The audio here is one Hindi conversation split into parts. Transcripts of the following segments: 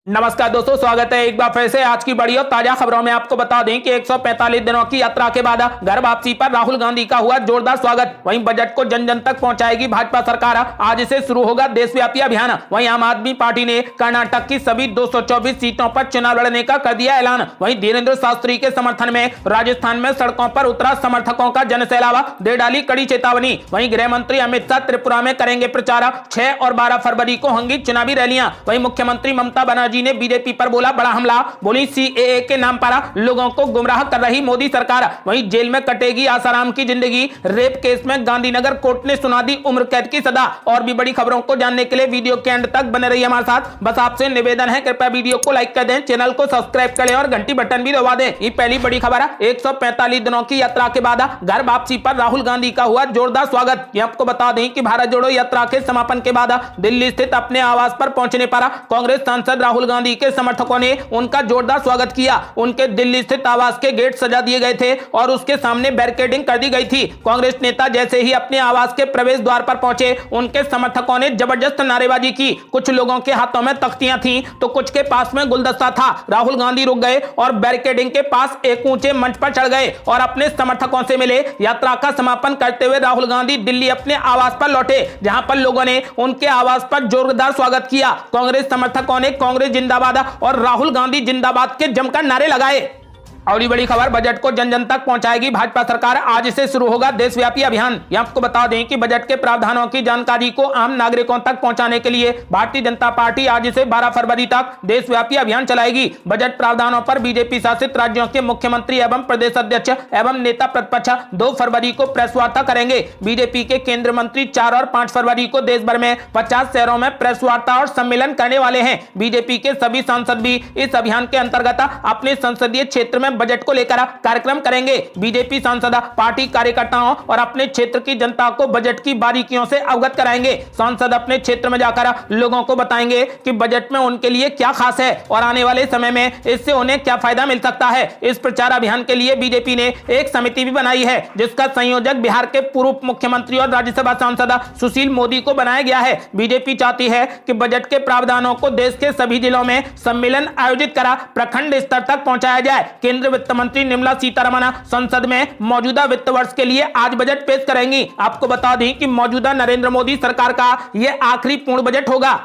नमस्कार दोस्तों, स्वागत है एक बार फिर से आज की बड़ी और ताजा खबरों में। आपको बता दें कि 145 दिनों की यात्रा के बाद घर वापसी पर राहुल गांधी का हुआ जोरदार स्वागत। वहीं बजट को जन जन तक पहुंचाएगी भाजपा सरकार। आज से शुरू होगा देशव्यापी अभियान। वहीं आम आदमी पार्टी ने कर्नाटक की सभी 224 सीटों पर चुनाव लड़ने का कर दिया ऐलान। वहीं धीरेन्द्र शास्त्री के समर्थन में राजस्थान में सड़कों पर उतरा समर्थकों का जनसैलाब, दे डाली कड़ी चेतावनी। वहीं गृह मंत्री अमित शाह त्रिपुरा में करेंगे प्रचार। 6 और 12 फरवरी को होंगी चुनावी रैलियां। वहीं मुख्यमंत्री ममता बनर्जी ने बीजेपी पर बोला बड़ा हमला, बोली सीएए के नाम पर लोगों को गुमराह कर रही मोदी सरकार। वहीं जेल में कटेगी आसाराम की जिंदगी। रेप केस में गांधीनगर कोर्ट ने सुना दी उम्र कैद की सजा। और भी बड़ी खबरों को जानने के लिए वीडियो के एंड तक बने रहिए हमारे साथ। बस आपसे निवेदन है, कृपया वीडियो को लाइक कर दें, चैनल को सब्सक्राइब करें और घंटी बटन भी दबा दें। ये पहली बड़ी खबर है। 145 दिनों की यात्रा के बाद घर वापसी पर राहुल गांधी का हुआ जोरदार स्वागत। ये आपको बता दें कि भारत जोड़ो यात्रा के समापन के बाद दिल्ली स्थित अपने आवास पर पहुंचने पर कांग्रेस सांसद राहुल गांधी के समर्थकों ने उनका जोरदार स्वागत किया। उनके दिल्ली स्थित आवास के गेट सजा दिए गए थे और उसके सामने बैरिकेडिंग कर दी गई थी। कांग्रेस नेता जैसे ही अपने आवास के प्रवेश द्वार पर पहुंचे, उनके समर्थकों ने जबरदस्त नारेबाजी की। कुछ लोगों के हाथों में तख्तियां थीं तो कुछ के पास में गुलदस्ता था। राहुल गांधी रुक गए और बैरिकेडिंग के पास एक ऊंचे मंच पर चढ़ गए और अपने समर्थकों से मिले। यात्रा का समापन करते हुए राहुल गांधी दिल्ली अपने आवास पर लौटे, जहां पर लोगों ने उनके आवास पर जोरदार स्वागत किया। कांग्रेस समर्थकों ने कांग्रेस जिंदाबाद और राहुल गांधी जिंदाबाद के जमकर नारे लगाए। और बड़ी खबर, बजट को जन जन तक पहुंचाएगी भाजपा सरकार। आज से शुरू होगा देशव्यापी अभियान। यहां आपको बता दें कि बजट के प्रावधानों की जानकारी को आम नागरिकों तक पहुंचाने के लिए भारतीय जनता पार्टी आज से 12 फरवरी तक देशव्यापी अभियान चलाएगी। बजट प्रावधानों पर बीजेपी शासित राज्यों के मुख्यमंत्री एवं प्रदेश अध्यक्ष एवं नेता प्रतिपक्ष 2 फरवरी को प्रेस वार्ता करेंगे। बीजेपी के केंद्रीय मंत्री 4 और 5 फरवरी को देश भर में 50 शहरों में प्रेस वार्ता और सम्मेलन करने वाले हैं। बीजेपी के सभी सांसद भी इस अभियान के अंतर्गत अपने संसदीय क्षेत्र में बजट को लेकर कार्यक्रम करेंगे। बीजेपी सांसद पार्टी कार्यकर्ताओं और अपने क्षेत्र की जनता को बजट की बारीकियों से अवगत कराएंगे। सांसद अपने क्षेत्र में जाकर लोगों को बताएंगे कि बजट में उनके लिए क्या खास है और आने वाले समय में इससे उन्हें क्या फायदा मिल सकता है। इस प्रचार अभियान के लिए बीजेपी ने एक समिति भी बनाई है, जिसका संयोजक बिहार के पूर्व मुख्यमंत्री और राज्यसभा सांसद सुशील मोदी को बनाया गया है। बीजेपी चाहती है कि बजट के प्रावधानों को देश के सभी जिलों में सम्मेलन आयोजित कर प्रखंड स्तर तक पहुंचाया जाए। केंद्रीय वित्त मंत्री निर्मला सीतारमण संसद में मौजूदा वित्त वर्ष के लिए आज बजट पेश करेंगी। आपको बता दें कि मौजूदा नरेंद्र मोदी सरकार का यह आखिरी पूर्ण बजट होगा।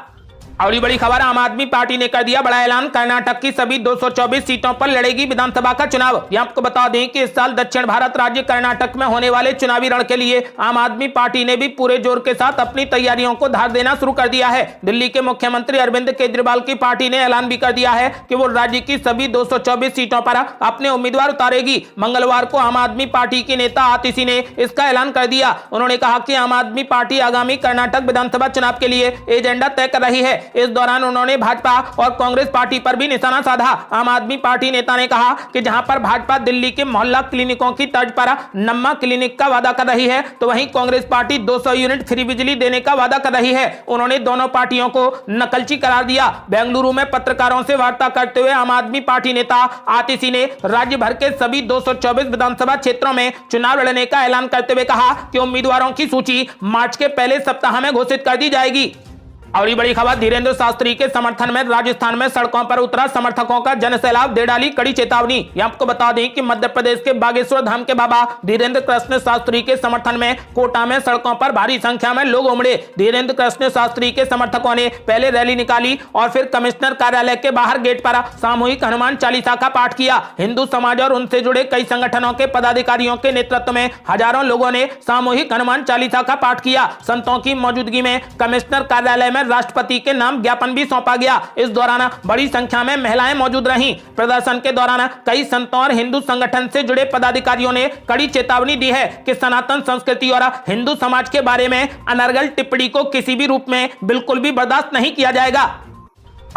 और बड़ी खबर, आम आदमी पार्टी ने कर दिया बड़ा ऐलान। कर्नाटक की सभी 224 सीटों पर लड़ेगी विधानसभा का चुनाव। यहां आपको बता दें कि इस साल दक्षिण भारत राज्य कर्नाटक में होने वाले चुनावी रण के लिए आम आदमी पार्टी ने भी पूरे जोर के साथ अपनी तैयारियों को धार देना शुरू कर दिया है। दिल्ली के मुख्यमंत्री अरविंद केजरीवाल की पार्टी ने ऐलान भी कर दिया है कि वो राज्य की सभी 224 सीटों पर अपने उम्मीदवार उतारेगी। मंगलवार को आम आदमी पार्टी के नेता आतिशी ने इसका ऐलान कर दिया। उन्होंने कहा कि आम आदमी पार्टी आगामी कर्नाटक विधानसभा चुनाव के लिए एजेंडा तय कर रही है। इस दौरान उन्होंने भाजपा और कांग्रेस पार्टी पर भी निशाना साधा। आम आदमी पार्टी नेता ने कहा कि जहां पर भाजपा दिल्ली के मोहल्ला क्लिनिकों की तर्ज पर नम्मा क्लिनिक का वादा कर रही है, तो वहीं कांग्रेस पार्टी 200 यूनिट फ्री बिजली देने का वादा कर रही है। उन्होंने दोनों पार्टियों को नकलची करार दिया। बेंगलुरु में पत्रकारों से वार्ता करते हुए आम आदमी पार्टी नेता आतिशी ने राज्य भर के सभी 224 विधानसभा क्षेत्रों में चुनाव लड़ने का ऐलान करते हुए कहा कि उम्मीदवारों की सूची मार्च के पहले सप्ताह में घोषित कर दी जाएगी। और बड़ी खबर, धीरेन्द्र शास्त्री के समर्थन में राजस्थान में सड़कों पर उतरा समर्थकों का जनसैलाब, दे डाली कड़ी चेतावनी। यह आपको बता दें कि मध्य प्रदेश के बागेश्वर धाम के बाबा धीरेन्द्र कृष्ण शास्त्री के समर्थन में कोटा में सड़कों पर भारी संख्या में लोग उमड़े। धीरेन्द्र कृष्ण शास्त्री के समर्थकों ने पहले रैली निकाली और फिर कमिश्नर कार्यालय के बाहर गेट पर सामूहिक हनुमान चालीसा का पाठ किया। हिंदू समाज और उनसे जुड़े कई संगठनों के पदाधिकारियों के नेतृत्व में हजारों लोगों ने सामूहिक हनुमान चालीसा का पाठ किया। संतों की मौजूदगी में कमिश्नर कार्यालय राष्ट्रपति के नाम ज्ञापन भी सौंपा गया। इस दौरान बड़ी संख्या में महिलाएं मौजूद रहीं। प्रदर्शन के दौरान कई संतों और हिंदू संगठन से जुड़े पदाधिकारियों ने कड़ी चेतावनी दी है कि सनातन संस्कृति और हिंदू समाज के बारे में अनर्गल टिप्पणी को किसी भी रूप में बिल्कुल भी बर्दाश्त नहीं किया जाएगा।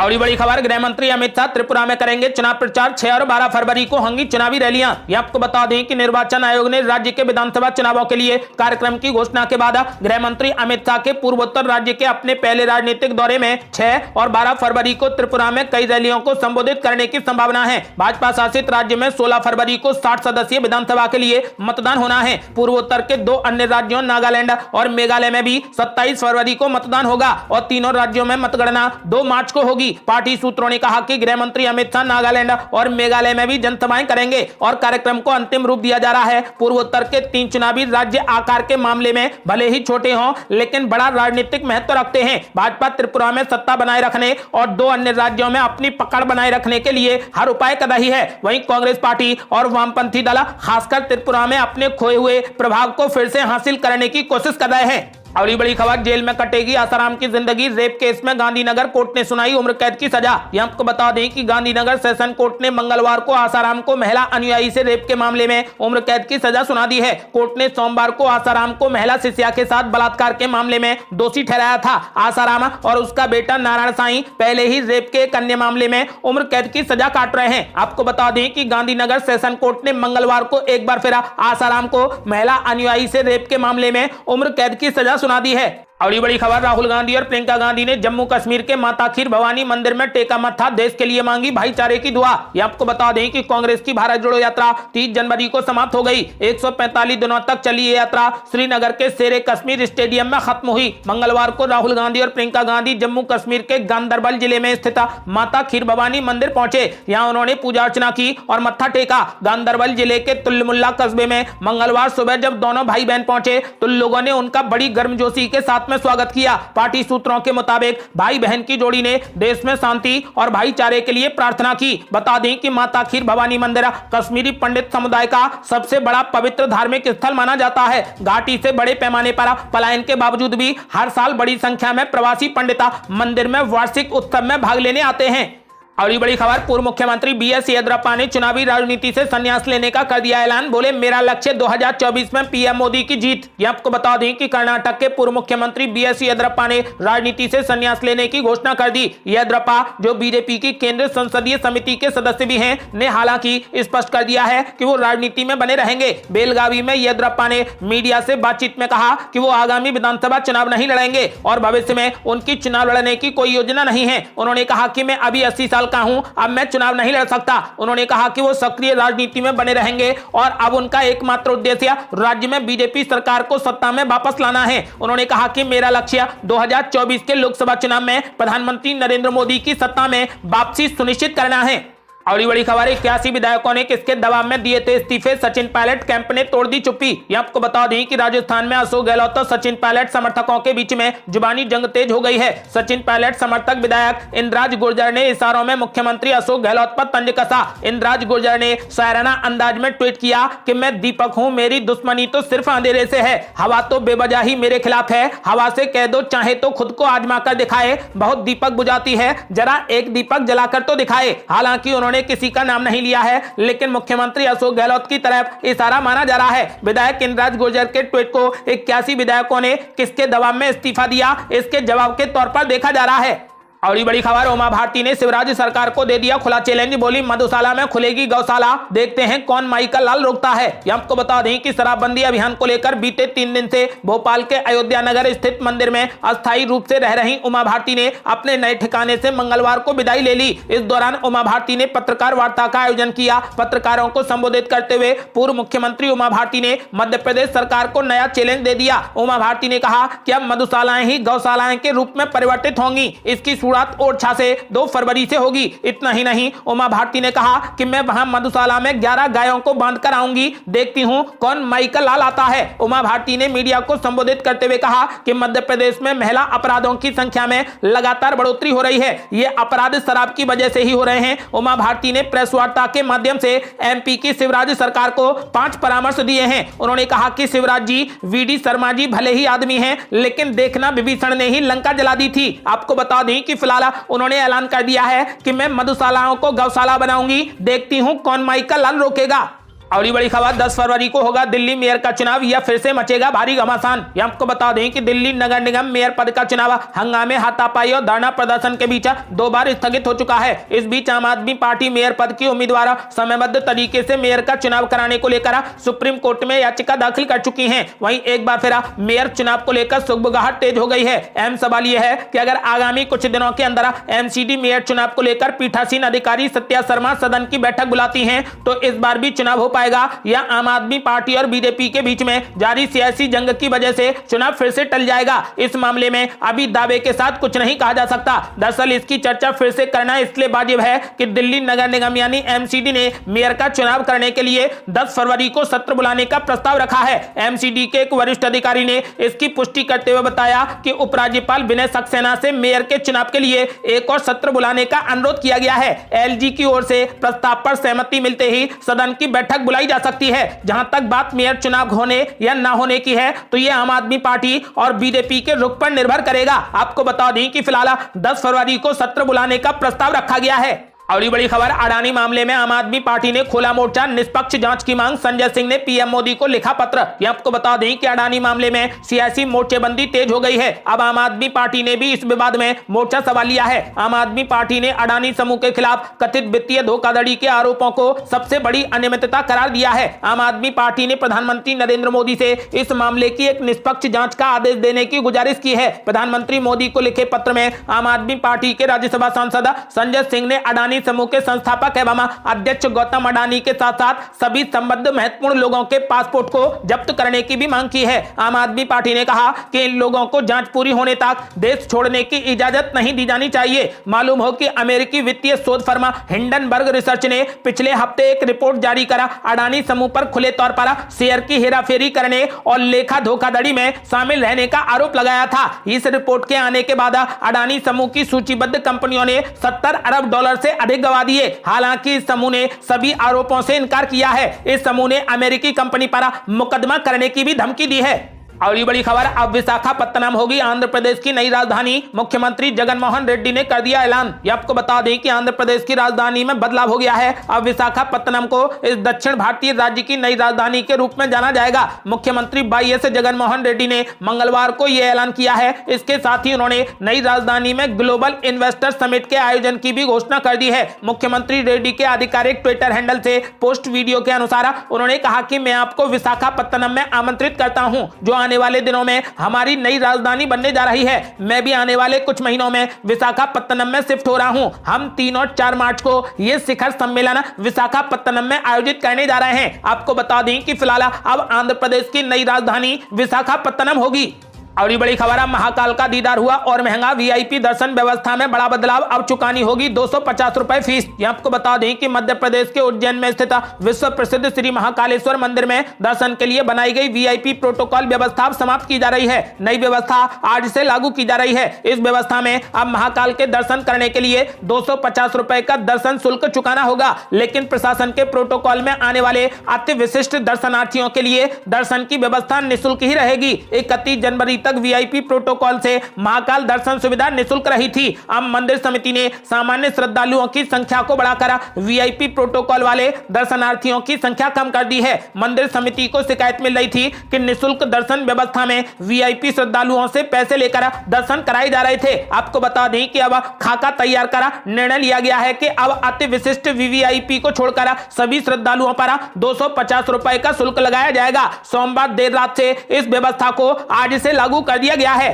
और बड़ी खबर, गृह मंत्री अमित शाह त्रिपुरा में करेंगे चुनाव प्रचार। 6 और 12 फरवरी को होंगी चुनावी रैलियां। ये आपको बता दें कि निर्वाचन आयोग ने राज्य के विधानसभा चुनावों के लिए कार्यक्रम की घोषणा के बाद गृह मंत्री अमित शाह के पूर्वोत्तर राज्य के अपने पहले राजनीतिक दौरे में 6 और 12 फरवरी को त्रिपुरा में कई रैलियों को संबोधित करने की संभावना है। भाजपा शासित राज्य में 16 फरवरी को 60 सदस्यीय विधानसभा के लिए मतदान होना है। पूर्वोत्तर के 2 अन्य राज्यों नागालैंड और मेघालय में भी 27 फरवरी को मतदान होगा और तीनों राज्यों में मतगणना 2 मार्च को होगी। होगी। पार्टी सूत्रों ने कहा कि गृह मंत्री अमित शाह नागालैंड और मेघालय में भी जनसभाएं करेंगे और कार्यक्रम को अंतिम रूप दिया जा रहा है। पूर्वोत्तर के 3 चुनावी राज्य आकार के मामले में भले ही छोटे हों लेकिन बड़ा राजनीतिक महत्व रखते हैं। भाजपा त्रिपुरा में सत्ता बनाए रखने और 2 अन्य राज्यों में अपनी पकड़ बनाए रखने के लिए हर उपाय कर रही है। वहीं कांग्रेस पार्टी और वामपंथी दल खासकर त्रिपुरा में अपने खोए हुए प्रभाव को फिर से हासिल करने की कोशिश कर रहे हैं। अगली बड़ी खबर, जेल में कटेगी आसाराम की जिंदगी। रेप केस में गांधीनगर कोर्ट ने सुनाई उम्र कैद की सजा। यह आपको बता दें कि गांधीनगर सेशन कोर्ट ने मंगलवार को आसाराम को महिला अनुयायी से रेप के मामले में उम्र कैद की सजा सुना दी है। कोर्ट ने सोमवार को आसाराम को महिला शिष्या के साथ बलात्कार के मामले में दोषी ठहराया था। आसाराम और उसका बेटा नारायण साईं पहले ही रेप के एक अन्य मामले में उम्र कैद की सजा काट रहे हैं। आपको बता दें कि गांधीनगर सेशन कोर्ट ने मंगलवार को एक बार फिर आसाराम को महिला अनुयायी से रेप के मामले में उम्र कैद की सजा सुना दी है। अगली बड़ी खबर, राहुल गांधी और प्रियंका गांधी ने जम्मू कश्मीर के माता खीर भवानी मंदिर में टेका मत्था, देश के लिए मांगी भाईचारे की दुआ। ये आपको बता दें कि कांग्रेस की भारत जोड़ो यात्रा 30 जनवरी को समाप्त हो गई। 145 दिनों तक चली ये यात्रा श्रीनगर के शेरे कश्मीर स्टेडियम में खत्म हुई। मंगलवार को राहुल गांधी और प्रियंका गांधी जम्मू कश्मीर के गांदरबल जिले में स्थित माता खीर भवानी मंदिर पहुंचे। यहाँ उन्होंने पूजा अर्चना की और मत्था टेका। गांदरबल जिले के तुल्लमुल्ला कस्बे में मंगलवार सुबह जब दोनों भाई बहन पहुंचे तो लोगों ने उनका बड़ी गर्मजोशी के साथ में स्वागत किया। पार्टी सूत्रों के मुताबिक भाई बहन की जोड़ी ने देश में शांति और भाईचारे के लिए प्रार्थना की। बता दें कि माता खीर भवानी मंदिर कश्मीरी पंडित समुदाय का सबसे बड़ा पवित्र धार्मिक स्थल माना जाता है। घाटी से बड़े पैमाने पर पलायन के बावजूद भी हर साल बड़ी संख्या में प्रवासी पंडित मंदिर में वार्षिक उत्सव में भाग लेने आते हैं। अगली बड़ी खबर, पूर्व मुख्यमंत्री बीएस येदियुरप्पा ने चुनावी राजनीति से संन्यास लेने का कर दिया ऐलान। बोले, मेरा लक्ष्य 2024 में पीएम मोदी की जीत। ये आपको बता दें कि कर्नाटक के पूर्व मुख्यमंत्री बीएस येदियुरप्पा ने राजनीति से संन्यास लेने की घोषणा कर दी। येदियुरप्पा, जो बीजेपी की केंद्रीय संसदीय समिति के सदस्य भी हैं, ने हालांकि स्पष्ट कर दिया है कि वो राजनीति में बने रहेंगे। बेलगावी में येदियुरप्पा ने मीडिया से बातचीत में कहा कि वो आगामी विधानसभा चुनाव नहीं लड़ेंगे और भविष्य में उनकी चुनाव लड़ने की कोई योजना नहीं है। उन्होंने कहा कि मैं अभी 80 साल का हूं, अब मैं चुनाव नहीं लड़ सकता। उन्होंने कहा कि वो सक्रिय राजनीति में बने रहेंगे और अब उनका एकमात्र उद्देश्य राज्य में बीजेपी सरकार को सत्ता में वापस लाना है। उन्होंने कहा कि मेरा लक्ष्य 2024 के लोकसभा चुनाव में प्रधानमंत्री नरेंद्र मोदी की सत्ता में वापसी सुनिश्चित करना है। अगली बड़ी खबर, 81 विधायकों ने किसके दबाव में दिए थे इस्तीफे, सचिन पायलट कैंप ने तोड़ दी चुप्पी। ये आपको बता दें कि राजस्थान में अशोक गहलोत और सचिन पायलट समर्थकों के बीच में जुबानी जंग तेज हो गई है। सचिन पायलट समर्थक विधायक इंद्राज गुर्जर ने इशारों में मुख्यमंत्री अशोक गहलोत पर तंज कसा। इंद्राज गुर्जर ने शायराना अंदाज में ट्वीट किया कि मैं दीपक हूं, मेरी दुश्मनी तो सिर्फ अंधेरे से है, हवा तो बेवजह ही मेरे खिलाफ है, हवा से कह दो चाहे तो खुद को आजमा कर दिखाए, बहुत दीपक बुझाती है, जरा एक दीपक जलाकर तो दिखाए। हालांकि उन्होंने किसी का नाम नहीं लिया है, लेकिन मुख्यमंत्री अशोक गहलोत की तरफ इशारा माना जा रहा है। विधायक इंद्राज गुर्जर के ट्वीट को 81 विधायकों ने किसके दबाव में इस्तीफा दिया, इसके जवाब के तौर पर देखा जा रहा है। अगली बड़ी खबर, उमा भारती ने शिवराज सरकार को दे दिया खुला चैलेंज। बोली, मधुशाला में खुलेगी गौशाला, देखते हैं कौन माई का लाल रोकता है। ये आपको बता दें कि शराबबंदी अभियान को लेकर बीते 3 दिन से भोपाल के अयोध्या नगर स्थित मंदिर में अस्थायी रूप से रह रही उमा भारती ने अपने नए ठिकाने से मंगलवार को विदाई ले ली। इस दौरान उमा भारती ने पत्रकार वार्ता का आयोजन किया। पत्रकारों को संबोधित करते हुए पूर्व मुख्यमंत्री उमा भारती ने मध्य प्रदेश सरकार को नया चैलेंज दे दिया। उमा भारती ने कहा कि अब मधुशालाएं ही गौशालाएं के रूप में परिवर्तित होंगी। इसकी शुरुआत ओरछा से 2 फरवरी से होगी। इतना ही नहीं, उमा भारती ने कहा कि मैं वहां मधुशाला में 11 गायों को बांध कर आऊंगी, देखती हूं कौन माई का लाल आता है। उमा भारती ने मीडिया को संबोधित करते हुए कहा कि मध्य प्रदेश में महिला अपराधों की संख्या में लगातार बढ़ोतरी हो रही है। ये अपराध शराब की वजह से ही हो रहे हैं। उमा भारती ने प्रेस वार्ता के माध्यम से एमपी की शिवराज सरकार को 5 परामर्श दिए हैं। उन्होंने कहा कि शिवराज जी, वीडी शर्मा जी भले ही आदमी हैं, लेकिन देखना विभीषण ने ही लंका जला दी थी। आपको बता दें कि फिलहाल उन्होंने ऐलान कर दिया है कि मैं मधुशालाओं को गौशाला बनाऊंगी, देखती हूं कौन माई का लाल रोकेगा। अगली बड़ी खबर, 10 फरवरी को होगा दिल्ली मेयर का चुनाव, या फिर से मचेगा भारी घमासान। ये आपको बता दें कि दिल्ली नगर निगम मेयर पद का चुनाव हंगामे, हाथापाई और धरना प्रदर्शन के बीच 2 बार स्थगित हो चुका है। इस बीच आम आदमी पार्टी मेयर पद की उम्मीदवार समयबद्ध तरीके से मेयर का चुनाव कराने को लेकर सुप्रीम कोर्ट में याचिका दाखिल कर चुकी है। वहीं एक बार फिर मेयर चुनाव को लेकर सुगबुगाहट तेज हो गई है। अहम सवाल यह है कि अगर आगामी कुछ दिनों के अंदर एमसीडी मेयर चुनाव को लेकर पीठासीन अधिकारी सत्या शर्मा सदन की बैठक बुलाती है तो इस बार भी चुनाव हो पाएगा या आम आदमी पार्टी और बीजेपी के बीच में जारी सियासी जंग की वजह से चुनाव फिर से टल जाएगा, इस मामले में अभी दावे के साथ कुछ नहीं कहा जा सकता। दरअसल इसकी चर्चा फिर से करना इसलिए वाजिब है कि दिल्ली नगर निगम यानी एमसीडी ने मेयर का चुनाव करने के लिए 10 फरवरी को सत्र बुलाने का प्रस्ताव रखा है। एमसीडी के एक वरिष्ठ अधिकारी ने इसकी पुष्टि करते हुए बताया कि उपराज्यपाल विनय सक्सेना से मेयर के चुनाव के लिए एक और सत्र बुलाने का अनुरोध किया गया है। एलजी की ओर से प्रस्ताव पर सहमति मिलते ही सदन की बैठक बुलाई जा सकती है। जहां तक बात मेयर चुनाव होने या ना होने की है तो यह आम आदमी पार्टी और बीजेपी के रुख पर निर्भर करेगा। आपको बता दें कि फिलहाल 10 फरवरी को सत्र बुलाने का प्रस्ताव रखा गया है। और बड़ी खबर, अडानी मामले में आम आदमी पार्टी ने खोला मोर्चा, निष्पक्ष जांच की मांग। संजय सिंह ने पीएम मोदी को लिखा पत्र। ये आपको बता दें कि अडानी मामले में सियासी मोर्चेबंदी तेज हो गई है। अब आम आदमी पार्टी ने भी इस विवाद में मोर्चा संभाल लिया है। आम आदमी पार्टी ने अडानी समूह के खिलाफ कथित वित्तीय धोखाधड़ी के आरोपों को सबसे बड़ी अनियमितता करार दिया है। आम आदमी पार्टी ने प्रधानमंत्री नरेंद्र मोदी से इस मामले की एक निष्पक्ष जांच का आदेश देने की गुजारिश की है। प्रधानमंत्री मोदी को लिखे पत्र में आम आदमी पार्टी के राज्यसभा सांसद संजय सिंह ने अडानी समूह के संस्थापक एवं अध्यक्ष गौतम अडानी के साथ साथ सभी संबद्ध महत्वपूर्ण लोगों के पासपोर्ट को जब्त करने की भी मांग की है। आम आदमी पार्टी ने कहा कि इन लोगों को जांच पूरी होने तक देश छोड़ने की इजाजत नहीं दी जानी चाहिए। मालूम हो कि अमेरिकी वित्तीय शोध फर्म हिंडनबर्ग रिसर्च ने पिछले हफ्ते एक रिपोर्ट जारी करा अडानी समूह पर खुले तौर पर शेयर की हेराफेरी करने और लेखा धोखाधड़ी में शामिल रहने का आरोप लगाया था। इस रिपोर्ट के आने के बाद अडानी समूह की सूचीबद्ध कंपनियों ने 70 अरब डॉलर से अधिक गवा दिए। हालांकि इस समूह ने सभी आरोपों से इनकार किया है। इस समूह ने अमेरिकी कंपनी पर मुकदमा करने की भी धमकी दी है। और ये बड़ी खबर, अब विशाखापत्तनम होगी आंध्र प्रदेश की नई राजधानी। मुख्यमंत्री जगनमोहन रेड्डी ने कर दिया ऐलान। ये आपको बता दें कि आंध्र प्रदेश की राजधानी में बदलाव हो गया है। अब विशाखापत्तनम को इस दक्षिण भारतीय राज्य की नई राजधानी के रूप में जाना जाएगा। मुख्यमंत्री वाईएस जगनमोहन रेड्डी ने मंगलवार को यह ऐलान किया है। इसके साथ ही उन्होंने नई राजधानी में ग्लोबल इन्वेस्टर समिट के आयोजन की भी घोषणा कर दी है। मुख्यमंत्री रेड्डी के आधिकारिक ट्विटर हैंडल से पोस्ट वीडियो के अनुसार उन्होंने कहा कि मैं आपको विशाखापत्तनम में आमंत्रित करता हूं, जो आने वाले दिनों में हमारी नई राजधानी बनने जा रही है। मैं भी आने वाले कुछ महीनों में विशाखापत्तनम में शिफ्ट हो रहा हूं। हम 3 और 4 मार्च को यह शिखर सम्मेलन विशाखापत्तनम में आयोजित करने जा रहे हैं। आपको बता दें कि फिलहाल अब आंध्र प्रदेश की नई राजधानी विशाखापत्तनम होगी। और ये बड़ी खबर है, महाकाल का दीदार हुआ और महंगा। वीआईपी दर्शन व्यवस्था में बड़ा बदलाव, अब चुकानी होगी 250 रुपए फीस। ये आपको बता दें कि मध्य प्रदेश के उज्जैन में स्थित विश्व प्रसिद्ध श्री महाकालेश्वर मंदिर में दर्शन के लिए बनाई गई वीआईपी प्रोटोकॉल व्यवस्था समाप्त की जा रही है। नई व्यवस्था आज से लागू की जा रही है। इस व्यवस्था में अब महाकाल के दर्शन करने के लिए 250 रुपए का दर्शन शुल्क चुकाना होगा। लेकिन प्रशासन के प्रोटोकॉल में आने वाले अति विशिष्ट दर्शनार्थियों के लिए दर्शन की व्यवस्था निःशुल्क ही रहेगी। 31 जनवरी तक वीआईपी प्रोटोकॉल से महाकाल दर्शन सुविधा निःशुल्क रही थी। अब मंदिर समिति ने सामान्य श्रद्धालुओं की संख्या को बढ़ाकर वीआईपी प्रोटोकॉल वाले दर्शनार्थियों की संख्या कम कर दी है। मंदिर समिति को शिकायत मिल रही थी कि निःशुल्क दर्शन व्यवस्था में वीआईपी श्रद्धालुओं से पैसे लेकर दर्शन कराए जा रहे थे। आपको बता दें कि अब खाका तैयार कर निर्णय लिया गया है कि अब अति विशिष्ट वीवीआईपी को छोड़कर सभी श्रद्धालुओं पर 250 रुपए का शुल्क लगाया जाएगा। सोमवार देर रात से इस व्यवस्था को आज से लागू कर दिया गया है।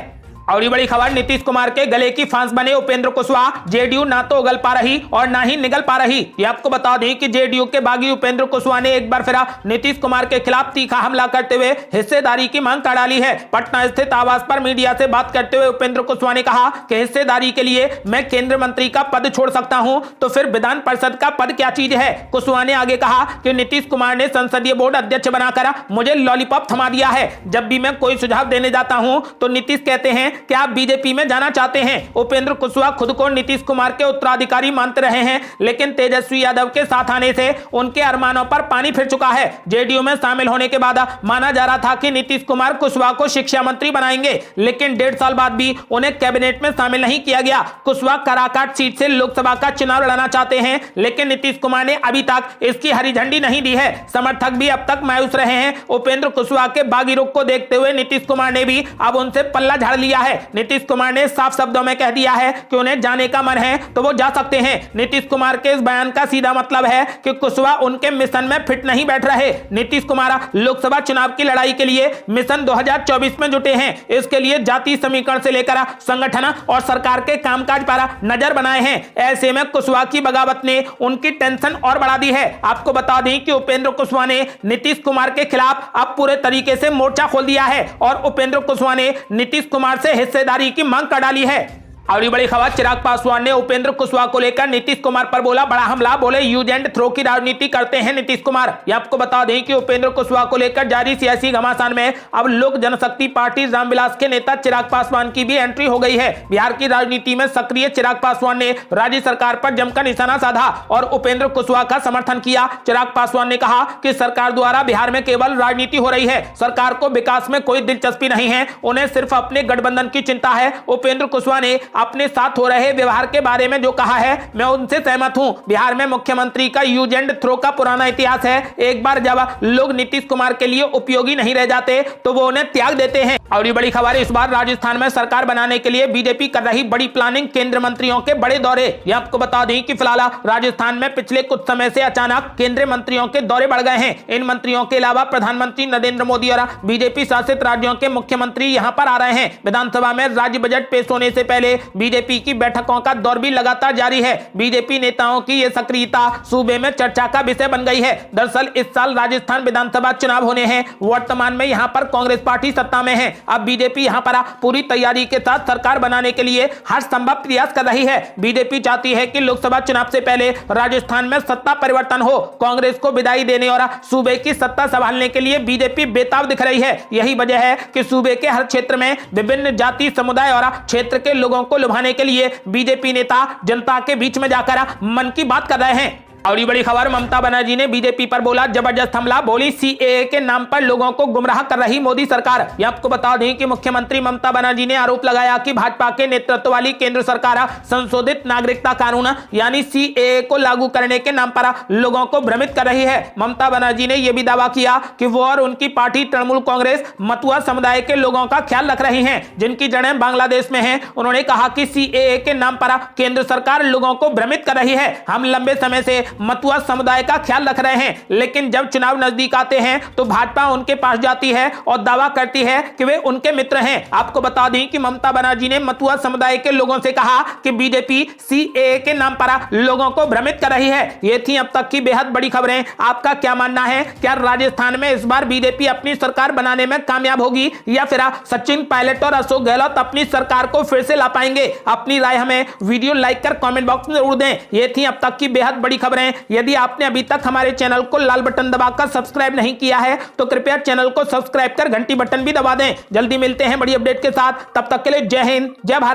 और ये बड़ी खबर, नीतीश कुमार के गले की फांस बने उपेंद्र कुशवाहा। जेडीयू ना तो उगल पा रही और ना ही निगल पा रही। ये आपको बता दें कि जेडीयू के बागी उपेंद्र कुशवाहा ने एक बार फिर नीतीश कुमार के खिलाफ तीखा हमला करते हुए हिस्सेदारी की मांग कर डाली है। पटना स्थित आवास पर मीडिया से बात करते हुए उपेंद्र कुशवाहा ने कहा कि हिस्सेदारी के लिए मैं केंद्रीय मंत्री का पद छोड़ सकता हूं, तो फिर विधान परिषद का पद क्या चीज है। कुशवाहा ने आगे कहा कि नीतीश कुमार ने संसदीय बोर्ड अध्यक्ष बनाकर मुझे लॉलीपॉप थमा दिया है। जब भी मैं कोई सुझाव देने जाता हूं तो नीतीश कहते हैं कि आप बीजेपी में जाना चाहते हैं। उपेंद्र कुशवाहा खुद को नीतीश कुमार के उत्तराधिकारी मानते रहे हैं, लेकिन तेजस्वी यादव के साथ आने से उनके अरमानों पर पानी फिर चुका है। जेडीयू में शामिल होने के बाद माना जा रहा था कि नीतीश कुमार कुशवाहा को शिक्षा मंत्री बनाएंगे, लेकिन 1.5 साल बाद भी उन्हें कैबिनेट में शामिल नहीं किया गया। कुशवाहा काराकाट सीट से लोकसभा का चुनाव लड़ना चाहते हैं, लेकिन नीतीश कुमार ने अभी तक इसकी हरी झंडी नहीं दी है। समर्थक भी अब तक मायूस रहे हैं। उपेंद्र कुशवाहा के बागी रुख को देखते हुए नीतीश कुमार ने भी अब उनसे पल्ला झाड़ लिया है। है। नीतीश कुमार ने साफ शब्दों में कह दिया है कि उन्हें जाने का मन है तो वो जा सकते हैं। नीतीश कुमार के इस बयान का सीधा मतलब है कि कुशवाहा उनके मिशन में फिट नहीं बैठ रहे। नीतीश कुमार लोकसभा चुनाव की लड़ाई के लिए मिशन 2024 में जुटे हैं। इसके लिए जातीय समीकरण से लेकर संगठन और सरकार के कामकाज पर नजर बनाए हैं। ऐसे में कुशवाहा की बगावत ने उनकी टेंशन और बढ़ा दी है। आपको बता दें कि उपेंद्र कुशवाहा ने नीतीश कुमार के खिलाफ अब पूरे तरीके से मोर्चा खोल दिया है और उपेंद्र कुशवाहा ने नीतीश कुमार से हिस्सेदारी की मांग कर डाली है। और ये बड़ी खबर, चिराग पासवान ने उपेंद्र कुशवाहा को लेकर नीतीश कुमार पर बोला बड़ा हमला। बोले यूज एंड थ्रो की राजनीति करते हैं नीतीश कुमार। ये आपको बता दें कि उपेंद्र कुशवाहा को लेकर जारी सियासी घमासान में अब लोक जनशक्ति पार्टी रामविलास के नेता चिराग पासवान की भी एंट्री हो गई है। बिहार की राजनीति में सक्रिय चिराग पासवान ने राज्य सरकार पर जमकर निशाना साधा और उपेंद्र कुशवाहा का समर्थन किया। चिराग पासवान ने कहा कि सरकार द्वारा बिहार में केवल राजनीति हो रही है, सरकार को विकास में कोई दिलचस्पी नहीं है, उन्हें सिर्फ अपने गठबंधन की चिंता है। उपेंद्र कुशवाहा ने अपने साथ हो रहे व्यवहार के बारे में जो कहा है मैं उनसे सहमत हूं। बिहार में मुख्यमंत्री का यूज एंड थ्रो का पुराना इतिहास है। एक बार जब लोग नीतीश कुमार के लिए उपयोगी नहीं रह जाते तो वो उन्हें त्याग देते हैं। और ये बड़ी खबर, इस बार राजस्थान में सरकार बनाने के लिए बीजेपी कर रही बड़ी प्लानिंग, केंद्र मंत्रियों के बड़े दौरे। ये आपको बता दें कि फिलहाल राजस्थान में पिछले कुछ समय से अचानक केंद्रीय मंत्रियों के दौरे बढ़ गए हैं। इन मंत्रियों के अलावा प्रधानमंत्री नरेंद्र मोदी और बीजेपी शासित राज्यों के मुख्यमंत्री यहां पर आ रहे हैं। विधानसभा में राज्य बजट पेश होने से पहले बीजेपी की बैठकों का दौर भी लगातार जारी है। बीजेपी नेताओं की यह सक्रियता सूबे में चर्चा का विषय बन गई है। दरअसल इस साल राजस्थान विधानसभा चुनाव होने हैं। वर्तमान में यहां पर कांग्रेस पार्टी सत्ता में है। अब बीजेपी यहां पर पूरी तैयारी के साथ सरकार बनाने के लिए हर संभव प्रयास कर रही है। बीजेपी चाहती है कि लोकसभा चुनाव से पहले राजस्थान में सत्ता परिवर्तन हो। कांग्रेस को विदाई देने और सूबे की सत्ता संभालने के लिए बीजेपी बेताब दिख रही है। यही वजह है कि सूबे के हर क्षेत्र में विभिन्न जाति, समुदाय और क्षेत्र के लोगों को लुभाने के लिए बीजेपी नेता जनता के बीच में जाकर मन की बात कर रहे हैं। और ये बड़ी खबर, ममता बनर्जी ने बीजेपी पर बोला जबरदस्त हमला। बोली सीएए के नाम पर लोगों को गुमराह कर रही मोदी सरकार। ये आपको बता दें कि मुख्यमंत्री ममता बनर्जी ने आरोप लगाया कि भाजपा के नेतृत्व वाली केंद्र सरकार संशोधित नागरिकता कानून यानी सीएए को लागू करने के नाम पर लोगों को भ्रमित कर रही है। ममता बनर्जी ने यह भी दावा किया कि वो और उनकी पार्टी तृणमूल कांग्रेस मतुआ समुदाय के लोगों का ख्याल रख रही है जिनकी जड़ें बांग्लादेश में है। उन्होंने कहा कि सीएए के नाम पर केंद्र सरकार लोगों को भ्रमित कर रही है। हम लंबे समय से मतुआ समुदाय का ख्याल रख रहे हैं, लेकिन जब चुनाव नजदीक आते हैं तो भाजपा उनके पास जाती है और दावा करती है कि वे उनके मित्र हैं। आपको बता दें कि ममता बनर्जी ने मतुआ समुदाय के लोगों से कहा कि बीजेपी सीएए के नाम पर लोगों को भ्रमित कर रही है। ये थी अब तक की बेहद बड़ी खबरें। आपका क्या मानना है? क्या राजस्थान में इस बार बीजेपी अपनी सरकार बनाने में कामयाब होगी या फिर सचिन पायलट और अशोक गहलोत अपनी सरकार को फिर से ला पाएंगे? अपनी राय हमें वीडियो लाइक कर कमेंट बॉक्स में जरूर दें। ये थी अब तक की बेहद बड़ी खबरें। यदि आपने अभी तक हमारे चैनल को लाल बटन दबाकर सब्सक्राइब नहीं किया है तो कृपया चैनल को सब्सक्राइब कर घंटी बटन भी दबा दें। जल्दी मिलते हैं बड़ी अपडेट के साथ, तब तक के लिए जय हिंद, जय भारत।